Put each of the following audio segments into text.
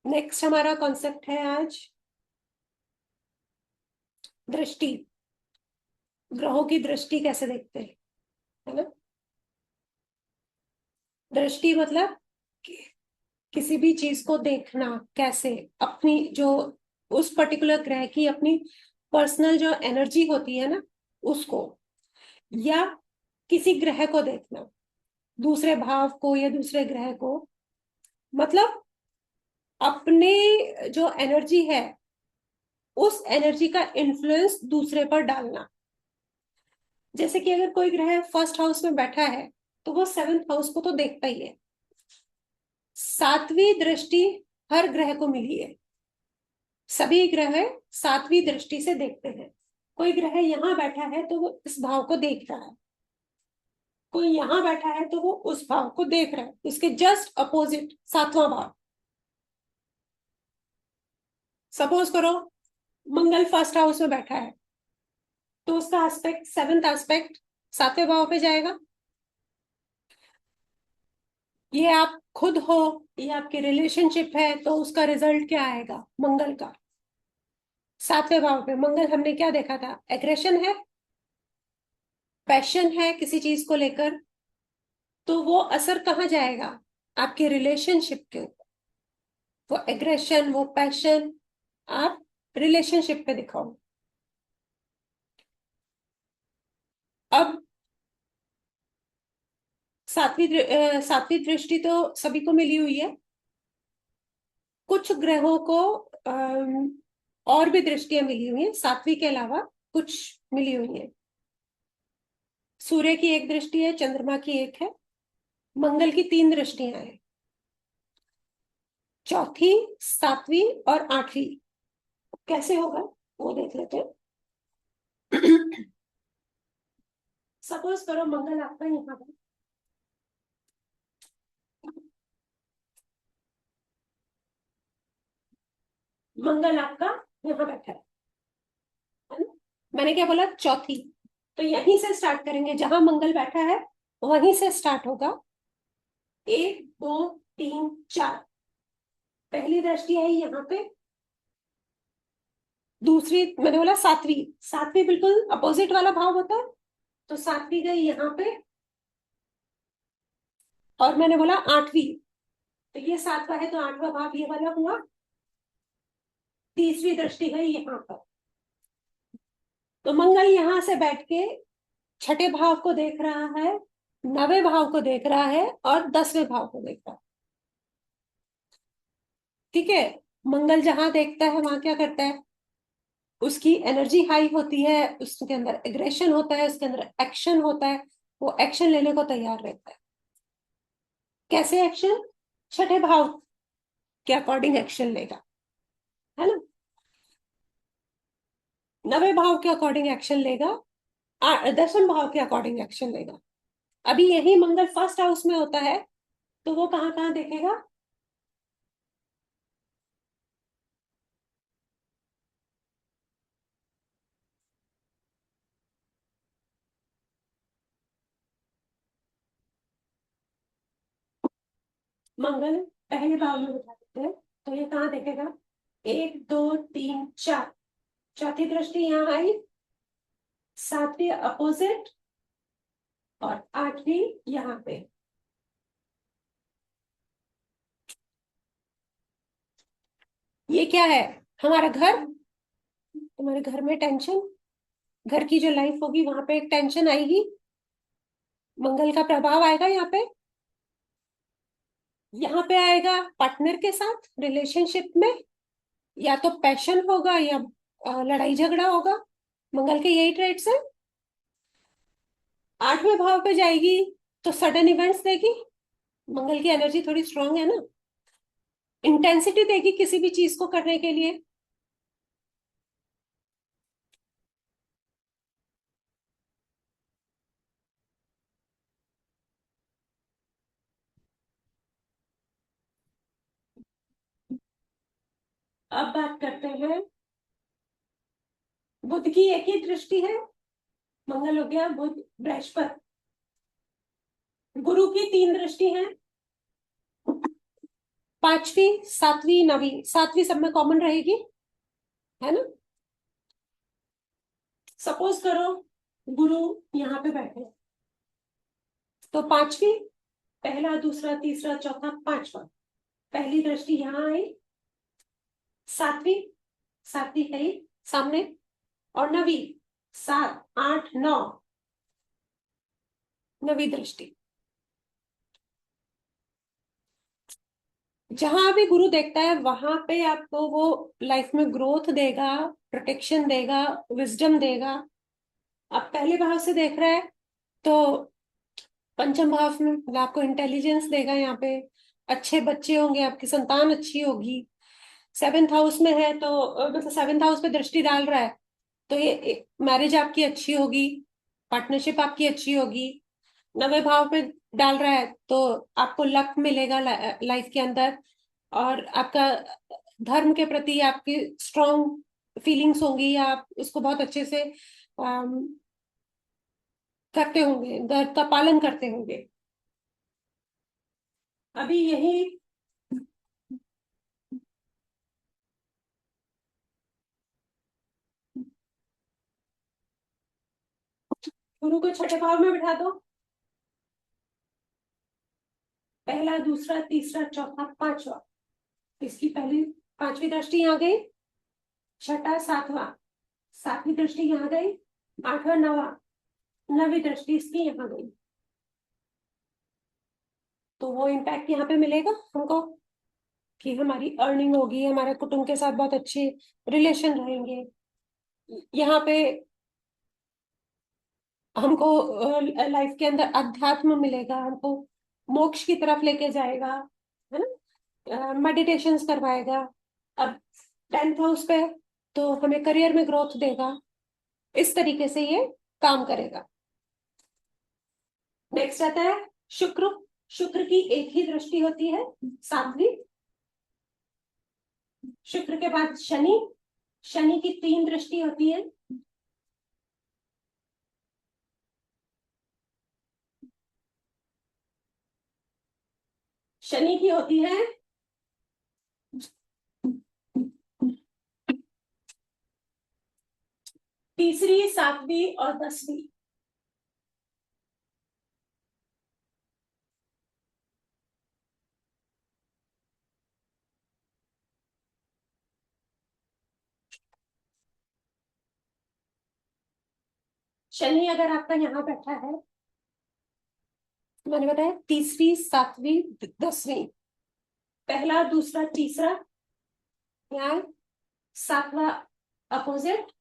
Next हमारा concept है आज दृष्टि। ग्रहों की दृष्टि कैसे देखते हैं, है ना। दृष्टि मतलब किसी भी चीज को देखना, कैसे अपनी जो उस पर्टिकुलर ग्रह की अपनी पर्सनल जो एनर्जी होती है ना उसको, या किसी ग्रह को देखना, दूसरे भाव को या दूसरे ग्रह को, मतलब अपने जो एनर्जी है उस एनर्जी का इन्फ्लुएंस दूसरे पर डालना। जैसे कि अगर कोई ग्रह फर्स्ट हाउस में बैठा है तो वो सेवेंथ हाउस को तो देखता ही है। सातवीं दृष्टि हर ग्रह को मिली है, सभी ग्रह सातवीं दृष्टि से देखते हैं। कोई ग्रह यहाँ बैठा है तो वो इस भाव को देख रहा है, कोई यहाँ बैठा है तो वो उस भाव को देख रहा है, उसके जस्ट अपोजिट सातवां भाव। सपोज करो मंगल फर्स्ट हाउस में बैठा है तो उसका एस्पेक्ट सेवेंथ एस्पेक्ट सातवें भाव पे जाएगा। ये आप खुद हो, ये आपकी रिलेशनशिप है तो उसका रिजल्ट क्या आएगा मंगल का। सातवें भाव पे मंगल हमने क्या देखा था, एग्रेशन है, पैशन है किसी चीज को लेकर, तो वो असर कहाँ जाएगा, आपके रिलेशनशिप के ऊपर। वो एग्रेशन वो पैशन आप रिलेशनशिप पे दिखाओ। अब सातवीं दृष्टि तो सभी को मिली हुई है। कुछ ग्रहों को और भी दृष्टियां मिली हुई हैं, सातवीं के अलावा कुछ मिली हुई हैं। सूर्य की एक दृष्टि है, चंद्रमा की एक है, मंगल की तीन दृष्टियां हैं, चौथी सातवीं और आठवीं। कैसे होगा वो देख लेते हैं। सपोज करो मंगल आपका यहाँ पर, मंगल आपका यहाँ बैठा है ना? मैंने क्या बोला, चौथी। तो यहीं से स्टार्ट करेंगे, जहां मंगल बैठा है वहीं से स्टार्ट होगा। एक दो तीन चार, पहली दृष्टि आई यहाँ पे, दूसरी मैंने बोला सातवीं, सातवीं बिल्कुल अपोजिट वाला भाव होता है, तो सातवीं गई यहाँ पे, और मैंने बोला आठवीं, तो ये सातवां है तो आठवां भाव ये वाला हुआ। तीसरी दृष्टि गई यहाँ पर, तो मंगल यहाँ से बैठ के छठे भाव को देख रहा है, नवे भाव को देख रहा है और दसवें भाव को देख रहा है। ठीक है, मंगल जहां देखता है वहां क्या करता है, उसकी एनर्जी हाई होती है, उसके अंदर एग्रेशन होता है, उसके अंदर एक्शन होता है, वो एक्शन लेने को तैयार रहता है। कैसे एक्शन, छठे भाव के अकॉर्डिंग एक्शन लेगा, है ना। नवे भाव के अकॉर्डिंग एक्शन लेगा, दसवें भाव के अकॉर्डिंग एक्शन लेगा। अभी यही मंगल फर्स्ट हाउस में होता है तो वो कहाँ कहाँ देखेगा, मंगल पहले भाव में बिठा देते हैं तो ये कहाँ देखेगा, एक दो तीन चार, चौथी दृष्टि यहाँ आई, सातवीं अपोजिट और आठवीं यहाँ पे। ये क्या है, हमारा घर, तुम्हारे घर में टेंशन, घर की जो लाइफ होगी वहां पे एक टेंशन आएगी, मंगल का प्रभाव आएगा यहाँ पे। यहाँ पे आएगा पार्टनर के साथ रिलेशनशिप में, या तो पैशन होगा या लड़ाई झगड़ा होगा, मंगल के यही ट्रेड्स है। आठवें भाव पे जाएगी तो सडन इवेंट्स देगी, मंगल की एनर्जी थोड़ी स्ट्रांग है ना, इंटेंसिटी देगी किसी भी चीज को करने के लिए। अब बात करते हैं, बुध की एक ही दृष्टि है, मंगल हो गया, बुध बृहस्पति। गुरु की तीन दृष्टि है, पांचवी, सातवीं, नवीं, सातवीं सब में कॉमन रहेगी, है ना। सपोज करो गुरु यहाँ पे बैठे, तो पांचवी, पहला, दूसरा, तीसरा, चौथा, पांचवा, पहली दृष्टि यहाँ आई। सातवीं, सातवीं है सामने, और नवी, सात, आठ, नौ, नवी दृष्टि। जहां भी गुरु देखता है वहां पे आपको वो लाइफ में ग्रोथ देगा, प्रोटेक्शन देगा, विजडम देगा। आप पहले भाव से देख रहे हैं तो पंचम भाव में मतलब आपको इंटेलिजेंस देगा, यहाँ पे अच्छे बच्चे होंगे, आपकी संतान अच्छी होगी। सेवेंथ हाउस में है तो मतलब सेवेंथ हाउस पे दृष्टि डाल रहा है, तो ये मैरिज आपकी अच्छी होगी, पार्टनरशिप आपकी अच्छी होगी। नवे भाव पे डाल रहा है तो आपको लक मिलेगा लाइफ के अंदर, और आपका धर्म के प्रति आपकी स्ट्रॉन्ग फीलिंग्स होंगी, या आप उसको बहुत अच्छे से करते होंगे, धर्म का पालन करते होंगे। अभी यही गुरु को छठे भाव में बिठा दो, पहला, दूसरा, तीसरा, चौथा, पांचवा, इसकी पहली पांचवी दृष्टि यहाँ गई, छठा, सातवां, सातवीं दृष्टि यहाँ गई, आठवां, नवा, नवी दृष्टि इसकी यहाँ गई। तो वो इम्पैक्ट यहाँ पे मिलेगा हमको कि हमारी अर्निंग होगी, हमारे कुटुंब के साथ बहुत अच्छे रिलेशन रहेंगे। यहाँ पे हमको लाइफ के अंदर अध्यात्म मिलेगा, हमको मोक्ष की तरफ लेके जाएगा, है ना, मेडिटेशंस करवाएगा। अब टेंथ हाउस पे तो हमें करियर में ग्रोथ देगा, इस तरीके से ये काम करेगा। नेक्स्ट आता है शुक्र। शुक्र की एक ही दृष्टि होती है, सातवीं। शुक्र के बाद शनि, शनि की तीन दृष्टि होती है। शनि की होती है तीसरी, सातवीं और दसवीं। शनि अगर आपका यहाँ बैठा है, मैंने बताया तीसरी, सातवीं, दसवीं, पहला, दूसरा, तीसरा, यहाँ सातवां अपोजिट,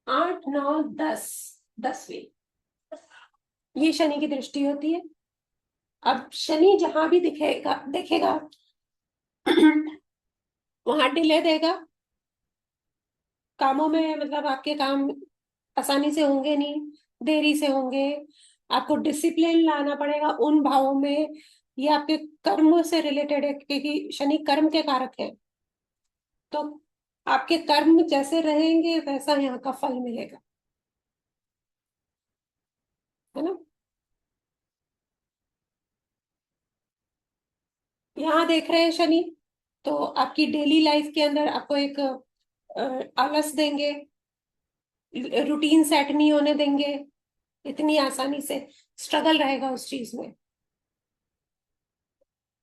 आठ, नौ, दस, दसवीं, ये शनि की दृष्टि होती है। अब शनि जहां भी दिखेगा देखेगा वहां डिले देगा कामों में, मतलब आपके काम आसानी से होंगे नहीं, देरी से होंगे। आपको डिसिप्लिन लाना पड़ेगा उन भावों में। ये आपके कर्म से रिलेटेड है, क्योंकि शनि कर्म के कारक है। तो आपके कर्म जैसे रहेंगे वैसा यहाँ का फल मिलेगा, है ना। यहाँ देख रहे हैं शनि, तो आपकी डेली लाइफ के अंदर आपको एक आलस देंगे, रूटीन सेट नहीं होने देंगे इतनी आसानी से, स्ट्रगल रहेगा उस चीज में।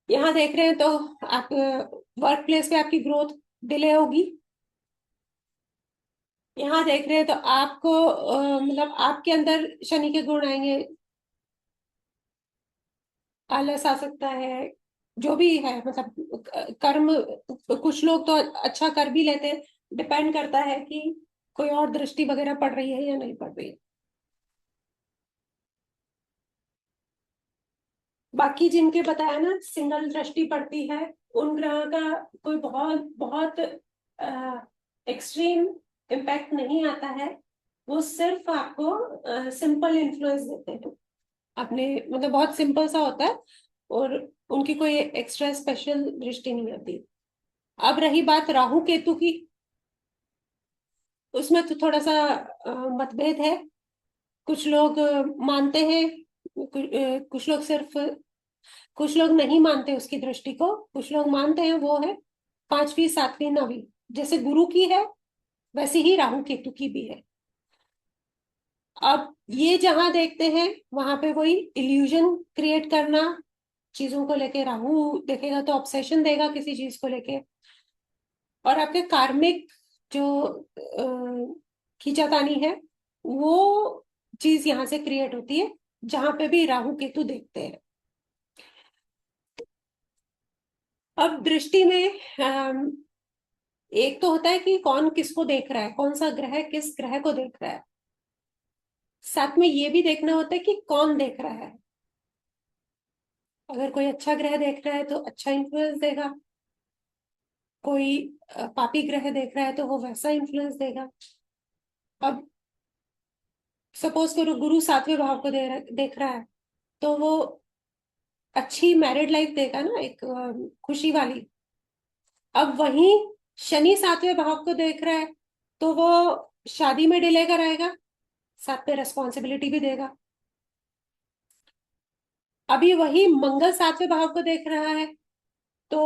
यहाँ देख रहे हैं तो आप वर्क प्लेस पे आपकी ग्रोथ डिले होगी। यहाँ देख रहे हैं तो आपको मतलब आपके अंदर शनि के गुण आएंगे, आलस आ सकता है, जो भी है, मतलब कर्म, कुछ लोग तो अच्छा कर भी लेते हैं, डिपेंड करता है कि कोई और दृष्टि वगैरह पड़ रही है या नहीं पड़ रही है। बाकी जिनके बताया ना सिंगल दृष्टि पड़ती है, उन ग्रह का कोई बहुत बहुत एक्सट्रीम इम्पैक्ट नहीं आता है। वो सिर्फ आपको सिंपल इन्फ्लुएंस देते हैं अपने, मतलब बहुत सिंपल सा होता है, और उनकी कोई एक्स्ट्रा स्पेशल दृष्टि नहीं आती। अब रही बात राहु केतु की, उसमें तो थोड़ा सा मतभेद है। कुछ लोग मानते हैं, कुछ लोग सिर्फ कुछ लोग नहीं मानते उसकी दृष्टि को, कुछ लोग मानते हैं। वो है पांचवी, सातवीं, नवीं। जैसे गुरु की है वैसे ही राहु केतु की भी है। अब ये जहां देखते हैं वहां पे वही इल्यूजन क्रिएट करना चीजों को लेके। राहु देखेगा तो ऑब्सेशन देगा किसी चीज को लेके, और आपके कार्मिक जो खींचातानी है वो चीज यहाँ से क्रिएट होती है जहां पे भी राहु केतु देखते हैं। अब दृष्टि में एक तो होता है कि कौन किसको देख रहा है, कौन सा ग्रह किस ग्रह को देख रहा है। साथ में ये भी देखना होता है कि कौन देख रहा है। अगर कोई अच्छा ग्रह देख रहा है तो अच्छा इन्फ्लुएंस देगा, कोई पापी ग्रह देख रहा है तो वो वैसा इन्फ्लुएंस देगा। अब सपोज करो गुरु सातवें भाव को देख रहा है तो वो अच्छी मैरिड लाइफ देगा ना, एक खुशी वाली। अब वहीं शनि सातवें भाव को देख रहा है तो वो शादी में डिले कराएगा, साथ में रेस्पॉन्सिबिलिटी भी देगा। अभी वही मंगल सातवें भाव को देख रहा है तो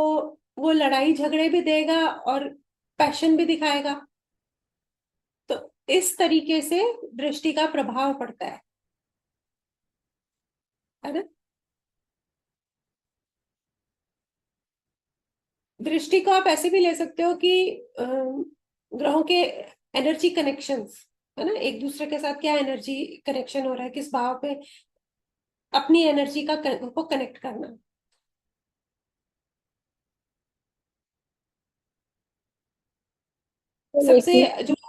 वो लड़ाई झगड़े भी देगा और पैशन भी दिखाएगा। तो इस तरीके से दृष्टि का प्रभाव पड़ता है ना। दृष्टि को आप ऐसे भी ले सकते हो कि ग्रहों के एनर्जी कनेक्शंस, है ना, एक दूसरे के साथ क्या एनर्जी कनेक्शन हो रहा है, किस भाव पे अपनी एनर्जी को कनेक्ट करना। मैम एक सबसे जो चीज,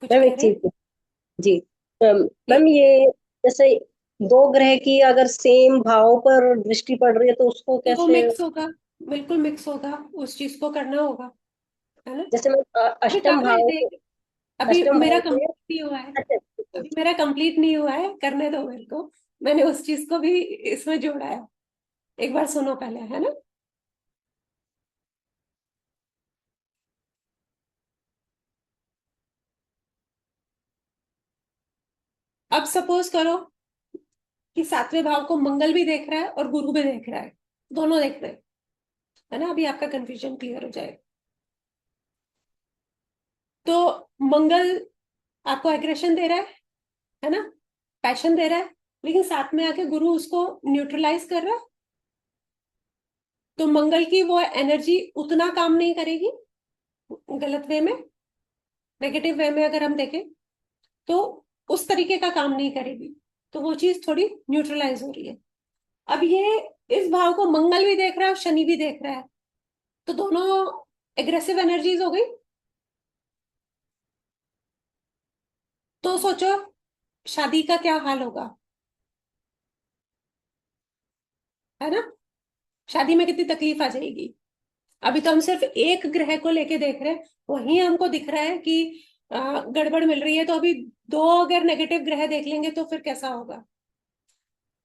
कुछ मैम कह एक रहे हैं। चीज जी। मैम ये मैम, ये जैसे दो ग्रह की अगर सेम भाव पर दृष्टि पड़ रही है तो उसको तो वो कैसे? मिक्स होगा, बिल्कुल मिक्स होगा, उस चीज को करना होगा, है ना। जैसे मैं अभी अष्टम कर रहे हैं भाव देख, को, अभी अष्टम मेरा भाव में। कंप्लीट नहीं हुआ है। अच्छा, ठीक है। अभी मेरा कंप्लीट नहीं हुआ है, करने दो मेरे को। मैंने उस चीज को भी इसमें जोड़ा है। एक बार सुनो पहले, है ना। अब सपोज करो कि सातवें भाव को मंगल भी देख रहा है और गुरु भी देख रहा है, दोनों देख रहे हैं, है ना। अभी आपका कंफ्यूजन क्लियर हो जाएगा। तो मंगल आपको एग्रेशन दे रहा है ना, पैशन दे रहा है, लेकिन साथ में आके गुरु उसको न्यूट्रलाइज कर रहा है। तो मंगल की वो एनर्जी उतना काम नहीं करेगी, गलत वे में, नेगेटिव वे में अगर हम देखें तो उस तरीके का काम नहीं करेगी। तो वो चीज थोड़ी न्यूट्रलाइज हो रही है। अब ये इस भाव को मंगल भी देख रहा है और शनि भी देख रहा है, तो दोनों एग्रेसिव एनर्जीज हो गई। तो सोचो शादी का क्या हाल होगा, है ना। शादी में कितनी तकलीफ आ जाएगी। अभी तो हम सिर्फ एक ग्रह को लेके देख रहे हैं, वहीं हमको दिख रहा है कि गड़बड़ मिल रही है। तो अभी दो अगर नेगेटिव ग्रह देख लेंगे तो फिर कैसा होगा।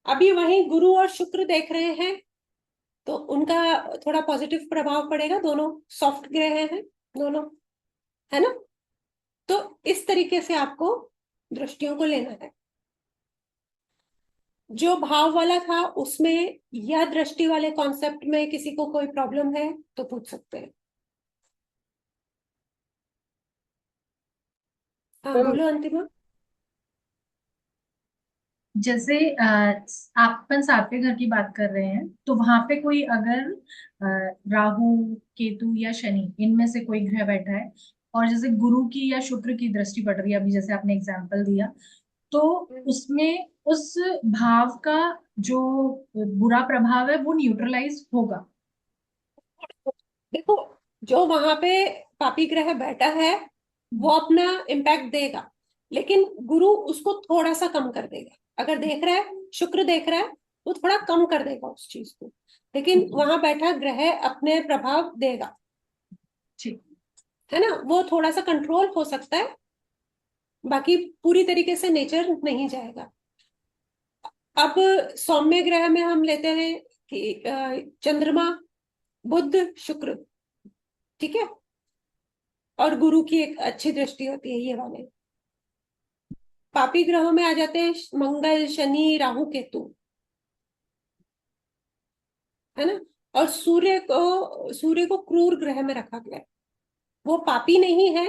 अभी वहीं गुरु और शुक्र देख रहे हैं तो उनका थोड़ा पॉजिटिव प्रभाव पड़ेगा, दोनों सॉफ्ट ग्रह हैं दोनों, है ना। तो इस तरीके से आपको दृष्टियों को लेना है। जो भाव वाला था उसमें या दृष्टि वाले कॉन्सेप्ट में किसी को कोई प्रॉब्लम है तो पूछ सकते हैं। हाँ मैम बोलो अंतिमा। जैसे अपन सातवें घर की बात कर रहे हैं, तो वहां पे कोई अगर राहु, केतु या शनि इनमें से कोई ग्रह बैठा है, और जैसे गुरु की या शुक्र की दृष्टि पड़ रही है, अभी जैसे आपने एग्जाम्पल दिया, तो उसमें उस भाव का जो बुरा प्रभाव है वो न्यूट्रलाइज होगा। देखो, जो वहां पे पापी ग्रह बैठा है वो अपना इम्पैक्ट देगा, लेकिन गुरु उसको थोड़ा सा कम कर देगा। अगर देख रहा है, शुक्र देख रहा है, वो थोड़ा कम कर देगा उस चीज को, लेकिन ठीक वहां बैठा ग्रह अपने प्रभाव देगा, ठीक। है ना। वो थोड़ा सा कंट्रोल हो सकता है, बाकी पूरी तरीके से नेचर नहीं जाएगा। अब सौम्य ग्रह में हम लेते हैं कि चंद्रमा, बुध, शुक्र, ठीक है। और गुरु की एक अच्छी दृष्टि होती है ये वाले। पापी ग्रहों में आ जाते हैं मंगल, शनि, राहु, केतु, है ना। और सूर्य को क्रूर ग्रह में रखा गया है। वो पापी नहीं है,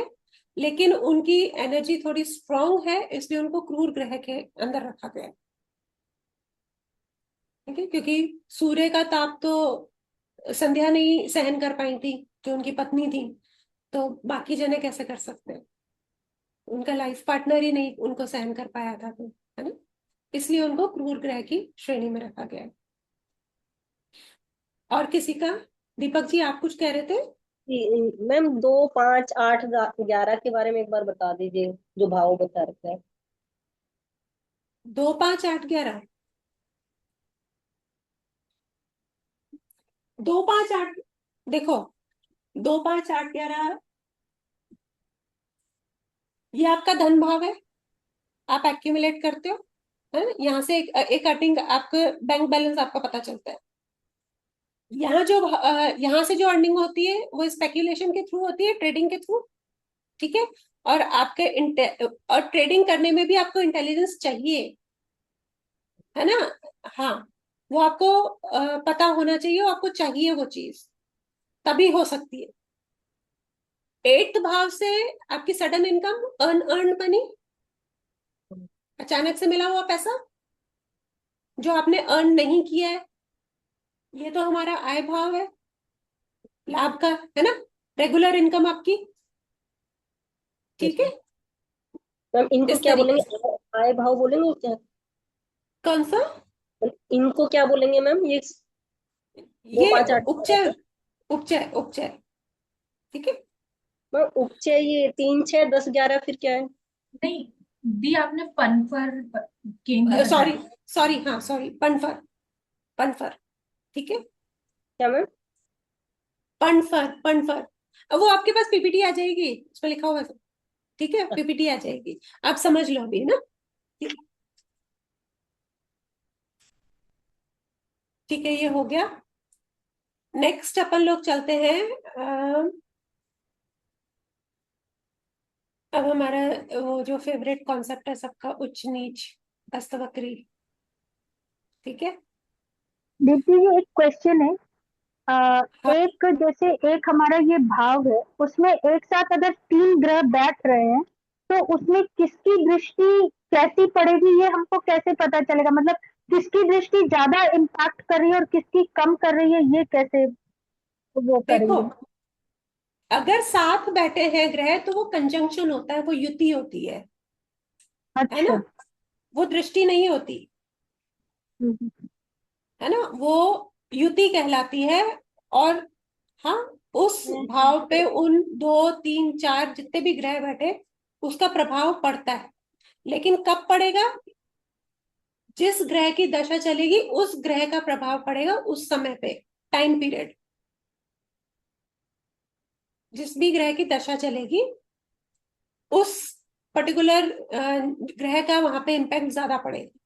लेकिन उनकी एनर्जी थोड़ी स्ट्रांग है, इसलिए उनको क्रूर ग्रह के अंदर रखा गया है। ठीक है, क्योंकि सूर्य का ताप तो संध्या नहीं सहन कर पाई थी, जो उनकी पत्नी थी, तो बाकी जने कैसे कर सकते हैं। उनका लाइफ पार्टनर ही नहीं उनको सहन कर पाया था, तो है ना, इसलिए उनको क्रूर ग्रह की श्रेणी में रखा गया है। और किसी का? दीपक जी, आप कुछ कह रहे थे। मैम 2, 5, 8, 11 के बारे में एक बार बता दीजिए, जो भाव बता रखा है। 2, 5, 8, 11। 2, 5, 8, देखो, 2, 5, 8, 11, ये आपका धन भाव है। आप एक्यूमुलेट करते हो, है ना। यहाँ से एक अर्निंग, आपका बैंक बैलेंस आपका पता चलता है। यहाँ से जो अर्निंग होती है वो स्पेक्यूलेशन के थ्रू होती है, ट्रेडिंग के थ्रू। ठीक है। और और ट्रेडिंग करने में भी आपको इंटेलिजेंस चाहिए, है ना। हाँ, वो आपको पता होना चाहिए, वो आपको चाहिए वो चीज, तभी हो सकती है। 8th भाव से आपकी सडन इनकम, अर्न मनी, अचानक से मिला हुआ पैसा जो आपने अर्न नहीं किया है, ये तो हमारा आय भाव है, लाभ का, है ना, रेगुलर इनकम आपकी। ठीक है। मैम इनको इस क्या तरीके बोलेंगे, से। आय भाव बोलेंगे क्या? कौन सा? इनको क्या बोलेंगे मैम, ये दो ये पांच आठ उपचय, उपचय, उपचय। ठीक है। मैम उपचय ये 3, 6, 10, 11 फिर क्या है? नहीं, दी आपने पनफर केंद्र सॉरी, बताया। सॉरी, हाँ सॉरी, पनफर, पनफर। ठीक है। क्या मैम? पनफर, पनफर। अब वो आपके पास पीपीटी आ जाएगी, उसमें लिखा हुआ है। ठीक है, पीपीटी आ जाएगी, आप समझ लो अभी, है ना। ठीक। ठीक है, ये हो गया। नेक्स्ट अपन लोग चलते हैं। अब हमारा वो जो फेवरेट कॉन्सेप्ट है सबका, उच्च नीच, अस्तवक्री। ठीक है। दीप्ति जी, एक क्वेश्चन है। हाँ, एक जैसे एक हमारा ये भाव है, उसमें एक साथ अगर 3 ग्रह बैठ रहे हैं, तो उसमें किसकी दृष्टि कैसी पड़ेगी, ये हमको कैसे पता चलेगा? मतलब किसकी दृष्टि ज्यादा इम्पैक्ट कर रही है और किसकी कम कर रही है, ये कैसे वो देखो, करेंगे? अगर साथ बैठे हैं ग्रह तो वो कंजंक्शन होता है, वो युति होती है ना, अच्छा। वो दृष्टि नहीं होती, हम्म। है ना, वो युति कहलाती है। और हाँ, उस भाव पे उन 2, 3, 4 जितने भी ग्रह बैठे, उसका प्रभाव पड़ता है। लेकिन कब पड़ेगा? जिस ग्रह की दशा चलेगी उस ग्रह का प्रभाव पड़ेगा उस समय पे, टाइम पीरियड। जिस भी ग्रह की दशा चलेगी, उस पर्टिकुलर ग्रह का वहां पे इम्पैक्ट ज्यादा पड़ेगा।